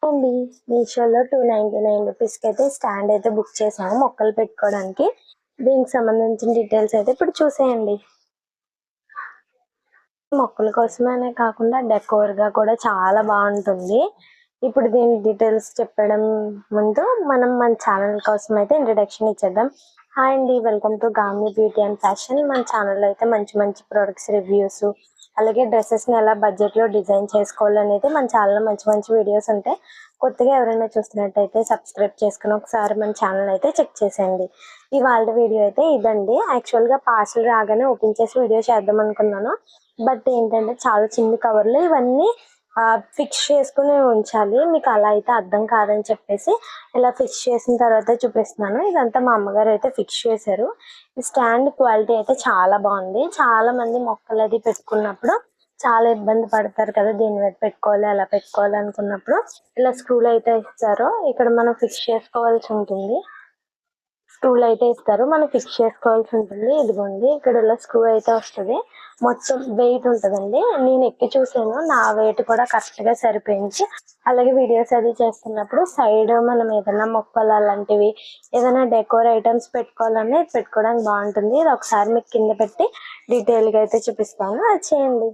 అండి మీషోలో 299 రూపీస్కి అయితే స్టాండ్ అయితే బుక్ చేసాము మొక్కలు పెట్టుకోవడానికి. దీనికి సంబంధించిన డీటెయిల్స్ అయితే ఇప్పుడు చూసేయండి. మొక్కల కోసమనే కాకుండా డెకోర్గా కూడా చాలా బాగుంటుంది. ఇప్పుడు దీని డీటెయిల్స్ చెప్పడం ముందు మనం మన ఛానల్ కోసం అయితే ఇంట్రడక్షన్ ఇచ్చేద్దాం. హాయ్ అండి, వెల్కమ్ టు గామ్ని బ్యూటీ అండ్ ఫ్యాషన్. మన ఛానల్లో అయితే మంచి మంచి ప్రొడక్ట్స్ రివ్యూస్, అలాగే డ్రెస్సెస్ని ఎలా బడ్జెట్లో డిజైన్ చేసుకోవాలనేది మన ఛానల్లో మంచి మంచి వీడియోస్ ఉంటాయి. కొత్తగా ఎవరైనా చూస్తున్నట్టయితే సబ్స్క్రైబ్ చేసుకుని ఒకసారి మన ఛానల్ అయితే చెక్ చేసేయండి. ఇవాళ వీడియో అయితే ఇదండి. యాక్చువల్గా పార్సల్ రాగానే ఓపెన్ చేసి వీడియో చేద్దాం అనుకున్నాను. బట్ ఏంటంటే చాలా చిన్న కవర్లు ఇవన్నీ ఫిక్స్ చేసుకుని ఉంచాలి. మీకు అలా అయితే అర్థం కాదని చెప్పేసి ఇలా ఫిక్స్ చేసిన తర్వాత చూపిస్తున్నాను. ఇదంతా మా అమ్మగారు అయితే ఫిక్స్ చేశారు. ఈ స్టాండ్ క్వాలిటీ అయితే చాలా బాగుంది. చాలా మంది మొక్కలు అది పెట్టుకున్నప్పుడు చాలా ఇబ్బంది పడతారు కదా, దీని మీద పెట్టుకోవాలి అలా పెట్టుకోవాలి అనుకున్నప్పుడు ఇలా స్క్రూలు అయితే ఇస్తారు. ఇక్కడ మనం ఫిక్స్ చేసుకోవాల్సి ఉంటుంది. స్క్రూలు అయితే ఇస్తారు, మనం ఫిక్స్ చేసుకోవాల్సి ఉంటుంది. ఇదిగోండి ఇక్కడ ఇలా స్క్రూ అయితే వస్తుంది. మొత్తం వెయిట్ ఉంటుందండి. నేను ఎక్కి చూసాను, నా వెయిట్ కూడా కరెక్ట్గా సరిపోయింది. అలాగే వీడియోస్ అది చేస్తున్నప్పుడు సైడ్ మనం ఏదైనా మొక్కలు అలాంటివి ఏదైనా డెకోర్ ఐటమ్స్ పెట్టుకోవాలని పెట్టుకోవడానికి బాగుంటుంది. ఇది ఒకసారి మీకు కింద పెట్టి డీటెయిల్గా అయితే చూపిస్తాను, అది చేయండి.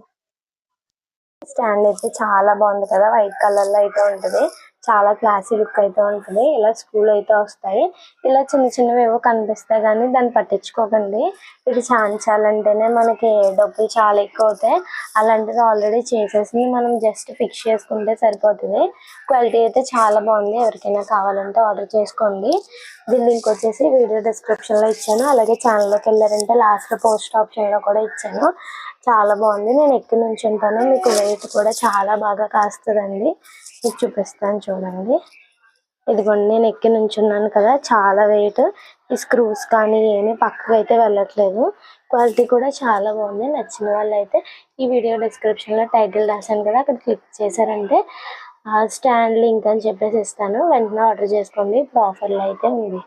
స్టాండ్ అయితే చాలా బాగుంది కదా, వైట్ కలర్ లో అయితే ఉంటుంది. చాలా క్లాసీ లుక్ అయితే ఉంటుంది. ఇలా స్క్రూలు అయితే వస్తాయి. ఇలా చిన్న చిన్నవి ఏవో కనిపిస్తాయి కానీ దాన్ని పట్టించుకోకండి. ఇది చాలంటేనే మనకి డబ్బులు చాలా ఎక్కువ అవుతాయి. అలాంటిది ఆల్రెడీ చేసేసి మనం జస్ట్ ఫిక్స్ చేసుకుంటే సరిపోతుంది. క్వాలిటీ అయితే చాలా బాగుంది. ఎవరికైనా కావాలంటే ఆర్డర్ చేసుకోండి. దీని లింక్ వచ్చేసి వీడియో డిస్క్రిప్షన్ లో ఇచ్చాను. అలాగే ఛానల్లోకి వెళ్ళారంటే లాస్ట్ లో పోస్ట్ ఆప్షన్ లో కూడా ఇచ్చాను. చాలా బాగుంది. నేను ఎక్కి నుంచి ఉంటాను. మీకు వెయిట్ కూడా చాలా బాగా కాస్తుందండి. మీకు చూపిస్తాను చూడండి. ఇదిగోండి నేను ఎక్కి నుంచున్నాను కదా, చాలా వెయిట్. ఈ స్క్రూస్ కానీ ఏమీ పక్కకు అయితే వెళ్ళట్లేదు. క్వాలిటీ కూడా చాలా బాగుంది. నచ్చిన వాళ్ళు అయితే ఈ వీడియో డిస్క్రిప్షన్లో టైటిల్ రాశాను కదా, అక్కడ క్లిక్ చేశారంటే స్టాండ్ లింక్ అని చెప్పేసి ఇస్తాను. వెంటనే ఆర్డర్ చేసుకోండి. ఇప్పుడు ఆఫర్లో అయితే ఉంది.